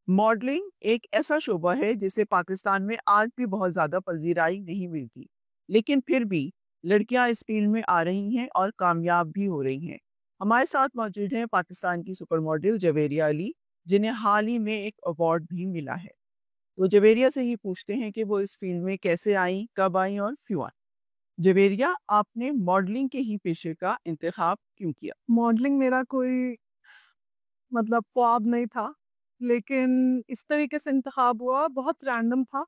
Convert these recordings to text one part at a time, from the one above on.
Modelling एक ऐसा शोबा है जिसे पाकिस्तान में आज भी बहुत ज़्यादा पज़ीराई नहीं मिलती। लेकिन फिर भी लड़कियां इस फील्ड में आ रही हैं और कामयाब भी हो रही हैं। हमारे साथ मौजूद हैं पाकिस्तान की सुपर मॉडल जवेरिया अली, जिन्हें हाल ही में एक अवार्ड भी मिला है। तो जवेरिया से ही पूछते हैं कि वो इस फील्ड में कैसे आई, कब आई और क्यों आई। जवेरिया, आपने मॉडलिंग के ही पेशे का इंतखाब क्यों किया? मॉडलिंग मेरा कोई ख्वाब नहीं था, लेकिन इस तरीके से इंतखाब हुआ, बहुत रैंडम था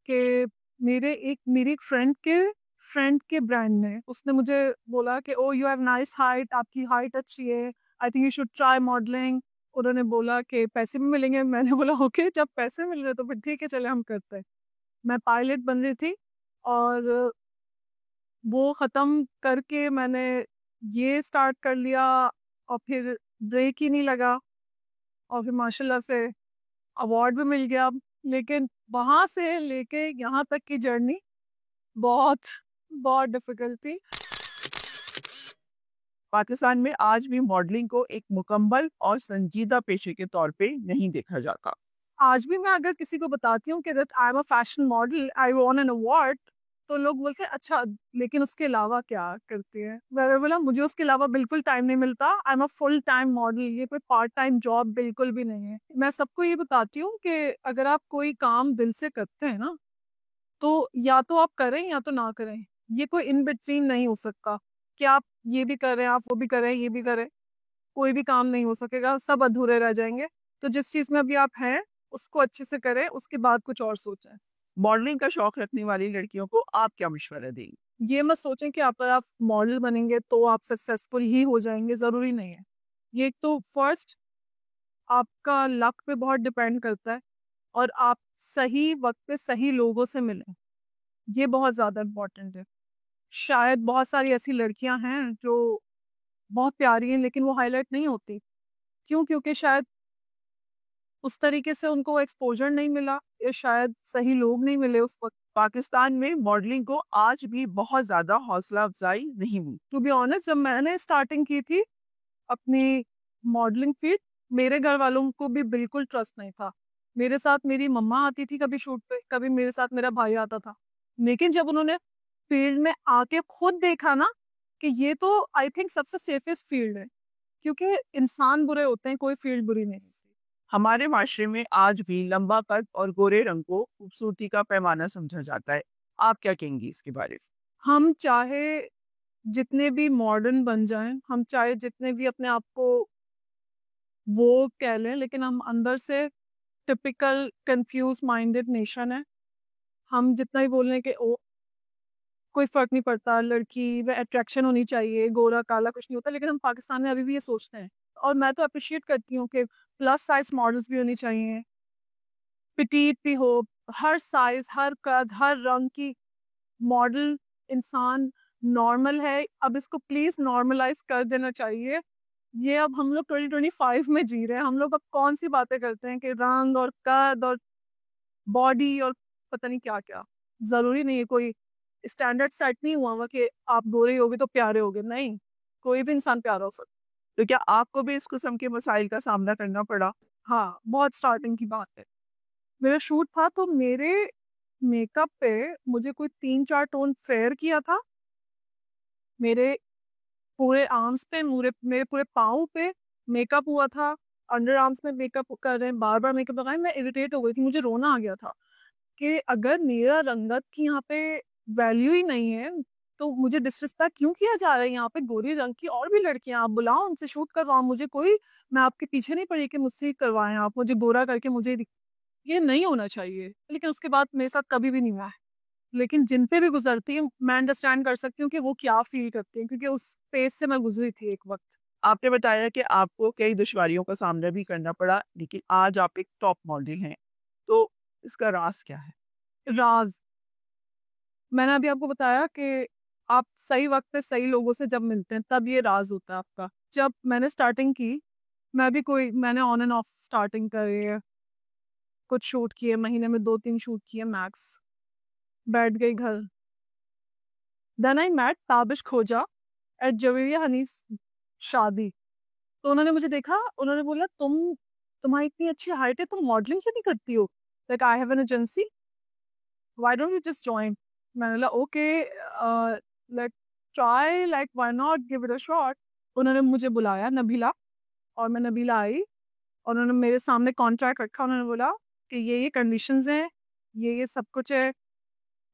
कि मेरी एक फ्रेंड के ब्रांड ने उसने मुझे बोला कि ओ यू हैव नाइस हाइट, आपकी हाइट अच्छी है, I think you should try modelling. उन्होंने बोला कि पैसे भी मिलेंगे। मैंने बोला ओके, जब पैसे मिल रहे तो फिर ठीक है, चले हम करते हैं। मैं पायलट बन रही थी और वो ख़त्म करके मैंने ये स्टार्ट कर लिया और फिर ब्रेक ही नहीं लगा और फिर माशाल्लाह से अवार्ड भी मिल गया। लेकिन वहाँ से लेके यहाँ तक की जर्नी बहुत बहुत डिफिकल्ट थी। पाकिस्तान में आज भी मॉडलिंग को एक मुकम्मल और संजीदा पेशे के तौर पे नहीं देखा जाता। आज भी मैं अगर किसी को बताती हूँ कि that I am a fashion model, I von an award, तो लोग बोलते हैं अच्छा, लेकिन उसके अलावा क्या करती है। मैंने बोला मुझे उसके अलावा बिल्कुल टाइम नहीं मिलता, I am a full time model, ये कोई पार्ट टाइम जॉब बिल्कुल भी नहीं है। मैं सबको ये बताती हूँ कि अगर आप कोई काम दिल से करते हैं ना, तो या तो आप करें या तो ना करें। ये कोई इन बिटवीन नहीं हो सकता कि आप ये भी करें, आप वो भी करें, ये भी करें। कोई भी काम नहीं हो सकेगा, सब अधूरे रह जाएंगे। तो जिस चीज में अभी आप हैं उसको अच्छे से करें, उसके बाद कुछ और सोचें। मॉडलिंग का शौक रखने वाली लड़कियों को आप क्या मशवरा देंगी? ये मत सोचें कि आप मॉडल बनेंगे तो आप सक्सेसफुल ही हो जाएंगे, जरूरी नहीं है। ये एक तो फर्स्ट आपका लक पे बहुत डिपेंड करता है, और आप सही वक्त पे सही लोगों से मिलें, ये बहुत ज्यादा इम्पोर्टेंट है। शायद बहुत सारी ऐसी लड़कियां हैं जो बहुत प्यारी हैं लेकिन वो हाईलाइट नहीं होती। क्यों? क्योंकि शायद उस तरीके से उनको एक्सपोजर नहीं मिला, या शायद सही लोग नहीं मिले उस वक्त। पाकिस्तान में मॉडलिंग को आज भी बहुत ज़्यादा हौसला अफ़ज़ाई नहीं हुई। टू बी ऑनेस्ट, जब मैंने स्टार्टिंग की थी अपनी मॉडलिंग फील्ड, मेरे घर वालों को भी बिल्कुल ट्रस्ट नहीं था। मेरे साथ मेरी मम्मा आती थी कभी शूट पे, कभी मेरे साथ मेरा भाई आता था। लेकिन जब उन्होंने फील्ड में आके खुद देखा ना कि ये तो आई थिंक सबसे सेफेस्ट फील्ड है, क्योंकि इंसान बुरे होते हैं, कोई फील्ड बुरी नहीं होती। हमारे माशरे में आज भी लंबा कद और गोरे रंग को खूबसूरती का पैमाना समझा जाता है। आप क्या कहेंगी इसके बारे में? हम चाहे जितने भी मॉडर्न बन जाएं, हम चाहे जितने भी अपने आप को वो कह लें, लेकिन हम अंदर से टिपिकल कंफ्यूज माइंडेड नेशन है। हम जितना भी बोल रहे हैं कि ओ कोई फर्क नहीं पड़ता, लड़की में अट्रैक्शन होनी चाहिए, गोरा काला कुछ नहीं होता, लेकिन हम पाकिस्तान में अभी भी ये सोचते हैं। और मैं तो अप्रिशिएट करती हूँ कि प्लस साइज मॉडल्स भी होनी चाहिए, पिटीट भी हो, हर साइज, हर कद, हर रंग की मॉडल इंसान नॉर्मल है। अब इसको प्लीज नॉर्मलाइज कर देना चाहिए। ये अब हम लोग 2025 में जी रहे हैं, हम लोग अब कौन सी बातें करते हैं कि रंग और कद और बॉडी और पता नहीं क्या क्या। जरूरी नहीं है, कोई स्टैंडर्ड सेट नहीं हुआ हुआ कि आप गोरे होगे तो प्यारे होगे, नहीं, कोई भी इंसान प्यारा हो सकता तो क्या आपको भी इस किस्म के मसाइल का सामना करना पड़ा? है। हाँ, बहुत स्टार्टिंग की बात है। मेरा शूट था तो मेरे मेकअप पे मुझे कोई 3-4 टोन फेयर किया था। मेरे पूरे आर्म्स पे, मेरे पूरे पाँव पे मेकअप हुआ था। अंडर आर्म्स में मेकअप कर रहे हैं, बार बार मेकअप लगाए। मैं इरिटेट हो गई थी, मुझे रोना आ गया था कि अगर मेरा रंगत की यहाँ पे वैल्यू ही नहीं है तो मुझे डिसरिस्पेक्ट क्यों किया जा रहा है। यहाँ पे गोरी रंग की और भी लड़कियां, आप बुलाओ, उनसे शूट करवाओ, मुझे कोई, मैं आपके पीछे नहीं पड़ी कि मुझसे ही करवाएं, आप मुझे गोरा करके मुझे ये नहीं होना चाहिए। लेकिन उसके बाद मेरे साथ कभी भी नहीं हुआ है। लेकिन जिन पे भी गुजरती है मैं अंडरस्टैंड कर सकती हूँ कि वो क्या फील करती हैं, क्योंकि उस फेज से मैं गुजरी थी एक वक्त। आपने बताया कि आपको कई दुश्वारियों का सामना भी करना पड़ा, लेकिन आज आप एक टॉप मॉडल हैं। तो इसका राज क्या है? राज, मैंने अभी आपको बताया कि आप सही वक्त पे सही लोगों से जब मिलते हैं तब ये राज होता है आपका। जब मैंने स्टार्टिंग की, मैंने ऑन एंड ऑफ स्टार्टिंग करी है, कुछ शूट किए, महीने में 2-3 शूट किए मैक्स, बैठ गई घर। देन आई मेट ताबिश खोजा एट जवेरिया हनीस शादी। तो उन्होंने मुझे देखा, उन्होंने बोला तुम तुम्हारी इतनी अच्छी हाइट है, तुम मॉडलिंग क्यों नहीं करती हो? Like I have an agency, why don't you just join? मैंने बोला okay, like try, like why not, give it a shot. उन्होंने मुझे बुलाया, नबीला, और मैं नबीला आई, और उन्होंने मेरे सामने कॉन्ट्रैक्ट रखा। उन्होंने बोला कि ये कंडीशंस हैं, ये सब कुछ है,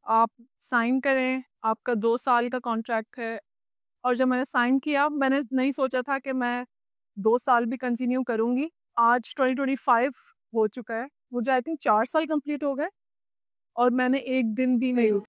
आप साइन करें, आपका 2 साल का कॉन्ट्रैक्ट है। और जब मैंने साइन किया, मैंने नहीं सोचा था कि मैं 2 साल भी कंटिन्यू करूँगी। आज 2025 हो चुका है, मुझे आई थिंक 4 साल कंप्लीट हो गए, और मैंने एक दिन भी नहीं